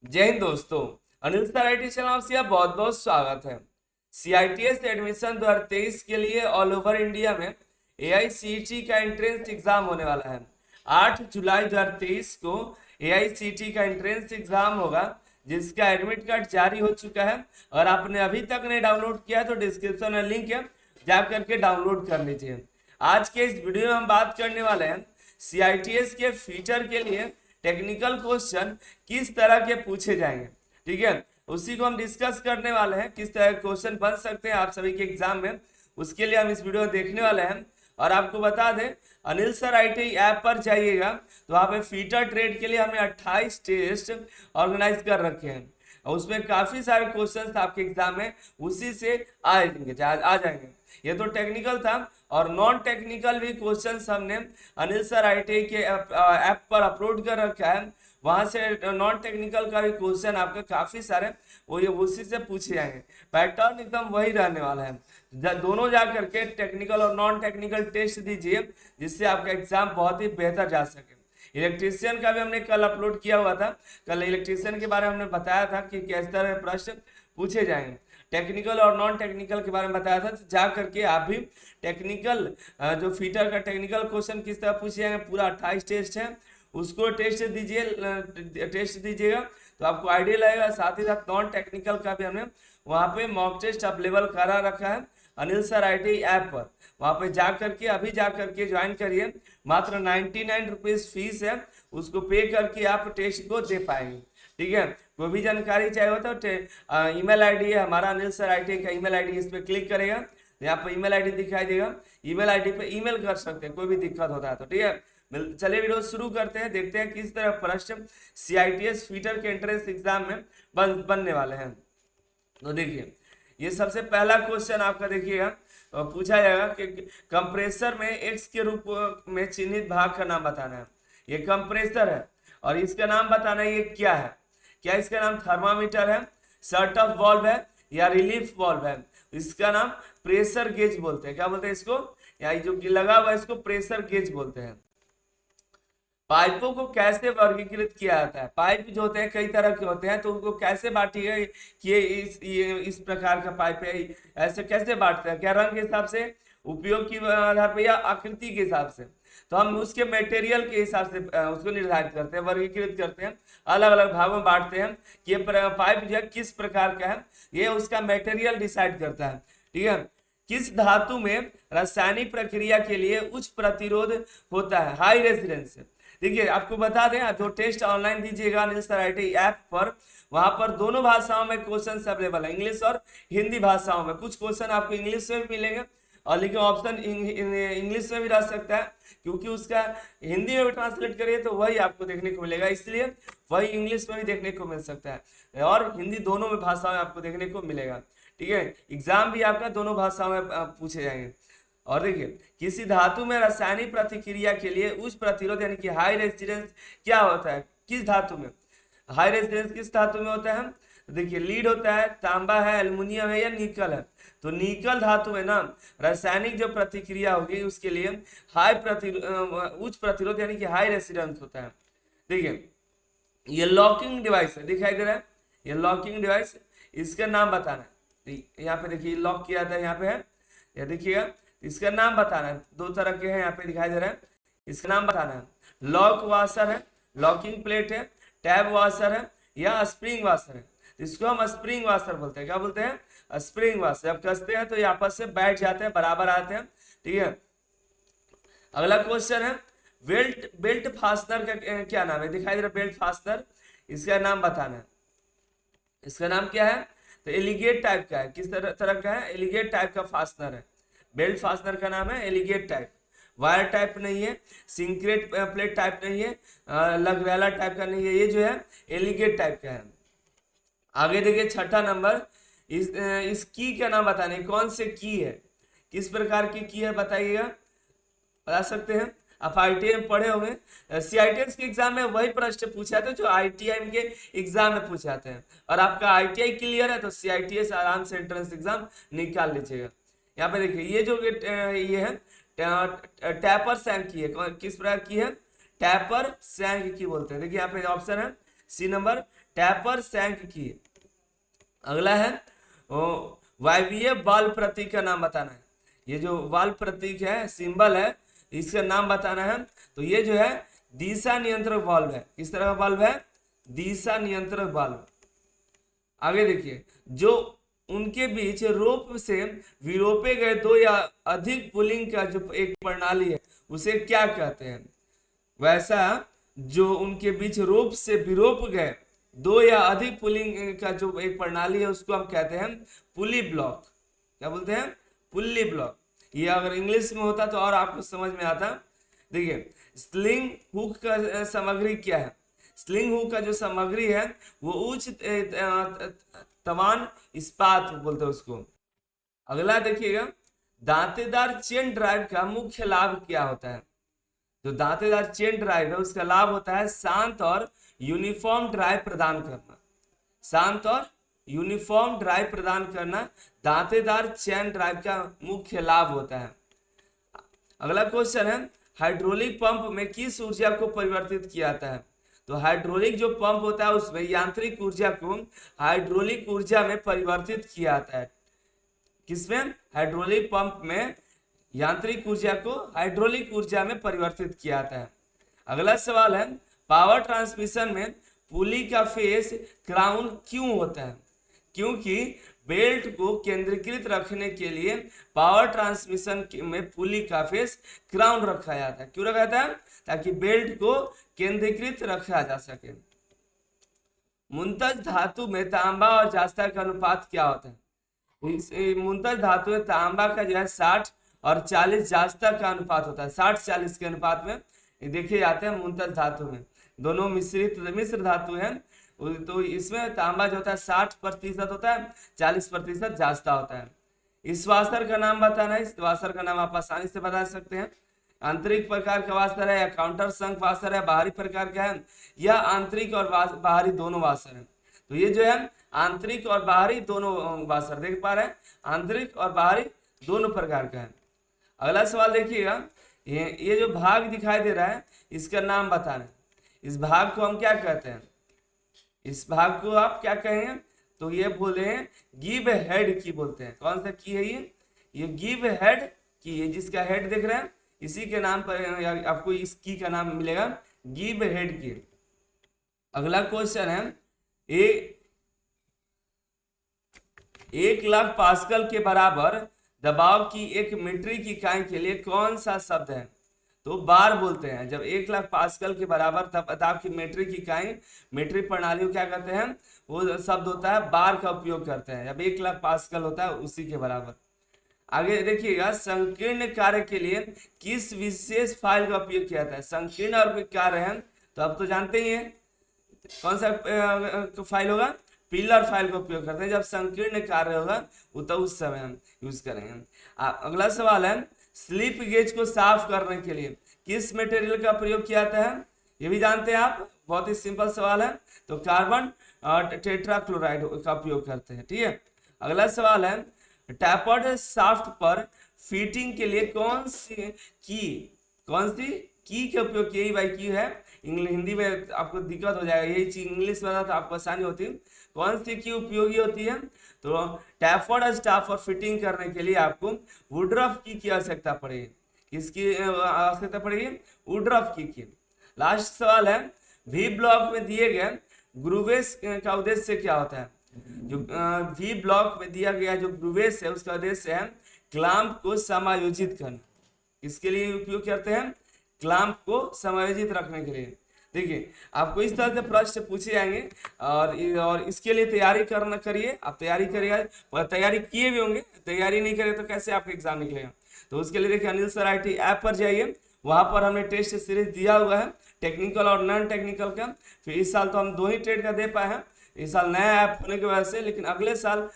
जय हिंद दोस्तों। Anil sir IT channel से आप बहुत बहुत स्वागत है। सीआईटीएस एडमिशन 2023 के लिए ऑल ओवर इंडिया में एआईसीटी का एंट्रेंस एग्जाम होने वाला है। 8 जुलाई 2023 को एआईसीटी का एंट्रेंस एग्जाम होगा, जिसका एडमिट कार्ड जारी हो चुका है। और आपने अभी तक नहीं डाउनलोड किया है तो डिस्क्रिप्शन में लिंक है, जा करके डाउनलोड कर लीजिए। आज के इस वीडियो में हम बात करने वाले हैं सीआईटीएस के फ्यूचर के लिए टेक्निकल क्वेश्चन किस तरह के पूछे जाएंगे। ठीक है, उसी को हम डिस्कस करने वाले हैं, किस तरह के क्वेश्चन बन सकते हैं आप सभी के एग्जाम में। उसके लिए हम इस वीडियो में देखने वाले हैं। और आपको बता दें, अनिल सर आईटी ऐप पर जाइएगा तो वहाँ पे फीटर ट्रेड के लिए हमने 28 टेस्ट ऑर्गेनाइज कर रखे हैं, और उसमें काफी सारे क्वेश्चंस आपके एग्जाम में उसी से आ जाएंगे। ये तो टेक्निकल था, और नॉन टेक्निकल भी क्वेश्चंस हमने अनिल सर आईटी के ऐप पर अपलोड कर रखा है। वहां से नॉन टेक्निकल का भी क्वेश्चन आपके काफी सारे वो ये उसी से पूछे जाएंगे। पैटर्न एकदम वही रहने वाला है। दोनों जा करके टेक्निकल और नॉन टेक्निकल टेस्ट दीजिए, जिससे आपका एग्जाम बहुत ही बेहतर जा सके। इलेक्ट्रीशियन का भी हमने कल अपलोड किया हुआ था। कल इलेक्ट्रीशियन के बारे में हमने बताया था कि किस तरह प्रश्न पूछे जाएंगे। टेक्निकल और नॉन टेक्निकल के बारे में बताया था। जा करके आप भी टेक्निकल जो फीटर का टेक्निकल क्वेश्चन किस तरह पूछे जाएंगे, पूरा 28 टेस्ट है, उसको टेस्ट दीजिएगा तो आपको आइडिया लगेगा। साथ ही साथ नॉन टेक्निकल का भी हमने वहाँ पे मॉक टेस्ट अवेलेबल करा रखा है अनिल सर आईटी ऐप पर। वहाँ पे जा करके अभी जा करके ज्वाइन करिए। मात्र 99 रुपीज फीस है, उसको पे करके आप टेस्ट को दे पाएंगे। ठीक है, कोई भी जानकारी चाहिए हो तो ईमेल आईडी है हमारा, अनिल सर आईटी का ईमेल आईडी, इस पर क्लिक करेगा तो यहाँ पर ईमेल आईडी दिखाई देगा। ईमेल आईडी पे ईमेल कर सकते हैं, कोई भी दिक्कत होता है तो। ठीक है, चलिए वीडियो शुरू करते हैं, देखते हैं किस तरह प्रश्न सीआईटीएस फीटर के एंट्रेंस एग्जाम में बनने वाले हैं। तो देखिए, ये सबसे पहला क्वेश्चन आपका देखिएगा, पूछा जाएगा कि कंप्रेसर में एक्स के रूप में चिन्हित भाग का नाम बताना है। ये कंप्रेसर है और इसका नाम बताना है, ये क्या है। क्या इसका नाम थर्मामीटर है, शट ऑफ वॉल्व है, या रिलीफ वॉल्व है। इसका नाम प्रेशर गेज बोलते हैं। क्या बोलते हैं इसको, या जो लगा हुआ है इसको प्रेशर गेज बोलते हैं। पाइपों को कैसे वर्गीकृत किया जाता है। पाइप जो होते हैं कई तरह के होते हैं, तो उनको कैसे बांटिएगा कि ये इस प्रकार का पाइप है, ऐसे कैसे बांटते हैं। क्या रंग के हिसाब से, उपयोग की आधार पर, या आकृति के हिसाब से। तो हम उसके मटेरियल के हिसाब से उसको निर्धारित करते हैं, वर्गीकृत करते हैं, अलग अलग भागों में बांटते हैं कि ये पाइप जो है किस प्रकार का है, ये उसका मटेरियल डिसाइड करता है। ठीक है, किस धातु में रासायनिक प्रक्रिया के लिए उच्च प्रतिरोध होता है, हाई रेजिस्टेंस। देखिए, आपको बता दें, जो टेस्ट ऑनलाइन दीजिएगा अनिल सर आईटी ऐप पर, वहां पर दोनों भाषाओं में क्वेश्चन अवेलेबल है, इंग्लिश और हिंदी भाषाओं में। कुछ क्वेश्चन आपको इंग्लिश में भी मिलेंगे, और लेकिन ऑप्शन इंग्लिश में भी रह सकता है, क्योंकि उसका हिंदी में भी ट्रांसलेट करिए तो वही आपको देखने को मिलेगा, इसलिए वही इंग्लिश में भी देखने को मिल सकता है, और हिंदी दोनों में भाषाओं में आपको देखने को मिलेगा। ठीक है, एग्जाम भी आपका दोनों भाषाओं में पूछे जाएंगे। और देखिए, किसी धातु में रासायनिक प्रतिक्रिया के लिए उच्च प्रतिरोध यानी कि हाई रेजिस्टेंस क्या होता है, किस धातु में हाई रेजिस्टेंस किस धातु में होता है। तो देखिए, लीड होता है, तांबा है, एल्युमिनियम है, या निकल है। तो निकल धातु में ना रासायनिक जो प्रतिक्रिया होगी उसके लिए उच्च प्रतिरोध यानी कि हाई रेजिस्टेंस होता है। देखिए, ये लॉकिंग डिवाइस है, दिखाई दे रहा है, ये लॉकिंग डिवाइस, इसका नाम बताना है। यहाँ पे देखिए लॉक किया था, यहाँ पे है, ये देखिएगा, इसका नाम बताना है। दो तरह के हैं, यहाँ पे दिखाई दे रहा है, इसका नाम बताना है। लॉक वाशर है, लॉकिंग प्लेट है, टैब वाशर है, या स्प्रिंग वाशर है। इसको हम स्प्रिंग वाशर बोलते हैं। क्या बोलते हैं, स्प्रिंग वाशर। जब कसते हैं तो ये आपस से बैठ जाते हैं, बराबर आते हैं। ठीक है, अगला क्वेश्चन है, बेल्ट बेल्ट फास्टनर का क्या नाम है, दिखाई दे रहा है बेल्ट फास्टनर, इसका नाम बताना है। इसका नाम क्या है, तो एलिगेट टाइप का है। किस तरह का है, एलिगेट टाइप का फास्टनर है। बेल्ट फास्टनर का नाम है एलिगेट टाइप। वायर टाइप नहीं है, सिंक्रेट प्लेट टाइप नहीं है, लगरेला टाइप का नहीं है, ये जो है एलिगेट टाइप का है। आगे देखिए, छठा नंबर, इस की का नाम बताने, कौन से की है, किस प्रकार की है बताइएगा, बता सकते हैं। आप आईटीआई में पढ़े होंगे, सीआईटीएस के एग्जाम में वही प्रश्न पूछे जाते हैं जो आईटीआई के एग्जाम में पूछे जाते हैं। और आपका आईटीआई क्लियर है तो सीआईटीएस आराम से एंट्रेंस एग्जाम निकाल लीजिएगा। यहाँ पे देखिए, ये जो ये है टैपर सैंक की है, किस प्रकार की है, टैपर सैंक की बोलते हैं। देखिए यहाँ पे ऑप्शन है सी नंबर टैपर सैंक की। अगला है वायवीय बाल प्रतीक का नाम बताना है। ये जो बाल प्रतीक है, सिंबल है, इसका नाम बताना है। तो ये जो है दिशा नियंत्रक वाल्व है। किस तरह का वाल्व है? दिशा नियंत्रक वाल्व। आगे देखिए, जो उनके बीच रोप से विरोपे गए दो या अधिक पुलिंग का जो एक प्रणाली है उसे क्या कहते हैं? वैसा जो उनके बीच रोप से विरोप गए दो या अधिक पुलिंग का जो एक प्रणाली है उसको हम कहते हैं पुली ब्लॉक। क्या बोलते हैं? पुली ब्लॉक। ये अगर इंग्लिश में होता तो और आपको समझ में आता। देखिए, स्लिंग हुक का सामग्री क्या है? स्लिंग हुक का जो सामग्री है वो उच्च तवान इस्पात बोलते हैं उसको। अगला देखिएगा, दांतेदार चेन ड्राइव का मुख्य लाभ क्या होता है? जो दांतेदार चेन ड्राइव है उसका लाभ होता है शांत और यूनिफॉर्म ड्राइव प्रदान करना। शांत और यूनिफॉर्म ड्राइव प्रदान करना दांतेदार चेन ड्राइव का मुख्य लाभ होता है। अगला क्वेश्चन है, हाइड्रोलिक पंप में किस ऊर्जा को परिवर्तित किया जाता है? तो हाइड्रोलिक जो पंप होता है उसमें यांत्रिक ऊर्जा को हाइड्रोलिक ऊर्जा में परिवर्तित किया जाता है। किसमें? हाइड्रोलिक पंप में यांत्रिक ऊर्जा को हाइड्रोलिक ऊर्जा में परिवर्तित किया जाता है। अगला सवाल है, पावर ट्रांसमिशन में पुली का फेस क्राउन क्यों होता है? क्योंकि बेल्ट को केंद्रीकृत रखने के लिए पावर ट्रांसमिशन में पुली का फेस क्राउन रखा जाता है। क्यों रखा जाता है? ताकि बेल्ट को केंद्रीकृत रखा जा सके। मुंतज धातु में तांबा और जास्ता का अनुपात क्या होता है? इस मुंतज धातु में तांबा का जो है 60 और 40 जास्ता का अनुपात होता है। 60-40 के अनुपात में ये देखे जाते हैं मुंतज धातु में। दोनों मिश्र धातु है, तो इसमें तांबा जो होता है 60% होता है, 40% जास्ता होता है। इस वास्तर का नाम बताना है। इस वास्तर का नाम आप आसानी से बता सकते हैं। आंतरिक प्रकार का वास्तर है या काउंटर संघ वास्तर है, बाहरी प्रकार का है या आंतरिक और बाहरी दोनों वास्तर है। तो ये जो है आंतरिक और बाहरी दोनों वास्तर देख पा रहे हैं, आंतरिक और बाहरी दोनों प्रकार का है। अगला सवाल देखिएगा, ये जो भाग दिखाई दे रहा है इसका नाम बताना है। इस भाग को हम क्या कहते हैं? इस भाग को आप क्या कहें? तो ये बोले हैं गिव हेड की बोलते हैं। कौन सा की है ये गिव हेड की है। जिसका हेड देख रहे हैं इसी के नाम पर आपको इस की का नाम मिलेगा, गिव हेड की। अगला क्वेश्चन है, 1 लाख पास्कल के बराबर दबाव की एक मीट्रिक इकाई के लिए कौन सा शब्द है? तो बार बोलते हैं। जब 1 लाख पास्कल के बराबर दबाव की मीट्रिक इकाई, मीट्रिक प्रणाली को क्या कहते हैं? वो शब्द होता है बार का उपयोग करते हैं। जब 1 लाख पास्कल होता है उसी के बराबर। आगे देखिएगा, संकीर्ण कार्य के लिए किस विशेष फाइल का उपयोग किया जाता है? संकीर्ण और कोई कार्य है तो आप तो जानते ही हैं कौन सा फाइल होगा? पिलर फाइल का उपयोग करते हैं। जब संकीर्ण कार्य होगा वो तो उस समय हम यूज करेंगे। अगला सवाल है, स्लिप गेज को साफ करने के लिए किस मटेरियल का प्रयोग किया जाता है? ये भी जानते हैं आप, बहुत ही सिंपल सवाल है। तो कार्बन टेट्राक्लोराइड का उपयोग करते हैं। ठीक है। अगला सवाल है, टैपर्ड शाफ्ट पर फिटिंग के लिए कौन सी की का उपयोग किया? भाई की है, हिंदी में आपको दिक्कत हो जाएगा, यही चीज इंग्लिश में तो आपको आसानी होती है। कौन सी की उपयोगी होती है? तो टैपर्ड शाफ्ट पर फिटिंग करने के लिए आपको वुडरफ की आवश्यकता पड़ेगी। किसकी आवश्यकता पड़ेगी? वुडरफ की। लास्ट सवाल है, वी ब्लॉक में दिए गए ग्रूवेस का उद्देश्य क्या होता है? जो वी ब्लॉक में दिया गया जो ग्रूवेस है उसका उद्देश्य है क्लैंप को समायोजित करना। इसके लिए उपयोग करते हैं क्लैंप को समायोजित रखने के लिए। देखिए, आपको इस तरह से प्रश्न पूछे जाएंगे और इसके लिए तैयारी करिए। आप तैयारी करिएगा, तैयारी किए भी होंगे, तैयारी नहीं करें तो कैसे आपका एग्जाम निकलेगा? तो उसके लिए देखिए, अनिल सर IT ऐप पर जाइए, वहां पर हमने टेस्ट सीरीज दिया हुआ है टेक्निकल और नॉन टेक्निकल का। फिर इस साल तो हम 2 ही ट्रेड का दे पाए हैं, इस साल नया ऐप होने की वजह से, लेकिन अगले साल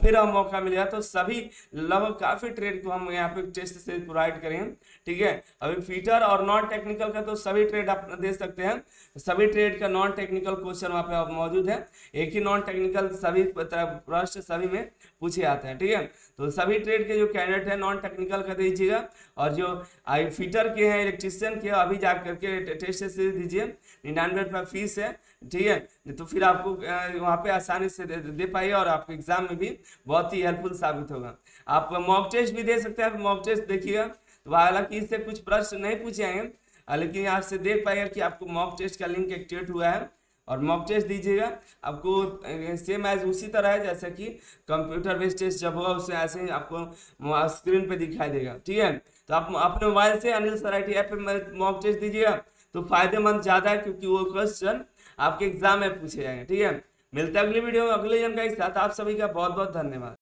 फिर हम मौका मिलेगा तो सभी लगभग काफी ट्रेड को हम यहाँ पे टेस्ट से प्रोवाइड करेंगे। ठीक है। अभी फीटर और नॉन टेक्निकल का तो सभी ट्रेड आप दे सकते हैं। सभी ट्रेड का नॉन टेक्निकल क्वेश्चन वहाँ पे मौजूद है। एक ही नॉन टेक्निकल सभी प्रश्न सभी में पूछे आते हैं। ठीक है। तो सभी ट्रेड के जो कैंडिडेट है नॉन टेक्निकल का दीजिएगा, और जो फीटर के हैं, इलेक्ट्रीशियन के, अभी जा करके टेस्ट सीरीज दीजिए। 99 रुपये फीस है, ठीक है, नहीं तो फिर आपको वहाँ पे आसानी से दे पाइए और आपके एग्जाम में भी बहुत ही हेल्पफुल साबित होगा। आप मॉक टेस्ट भी दे सकते हैं, मॉक टेस्ट देखिएगा तो हालांकि इससे कुछ प्रश्न नहीं पूछे हैं, लेकिन यहाँ से देख पाइएगा कि आपको मॉक टेस्ट का लिंक एक्टिवेट हुआ है और मॉक टेस्ट दीजिएगा। आपको सेम एज उसी तरह है जैसे कि कंप्यूटर बेस्ड टेस्ट जब होगा उससे ऐसे ही आपको स्क्रीन पे दिखाई देगा। ठीक है, तो आप अपने मोबाइल से अनिल सर IT ऐप पे मॉक टेस्ट दीजिएगा तो फायदेमंद ज्यादा है, क्योंकि वो क्वेश्चन आपके एग्जाम में पूछे जाएंगे। ठीक है, मिलते हैं अगली वीडियो में अगले जानकारी के साथ। आप सभी का बहुत बहुत धन्यवाद।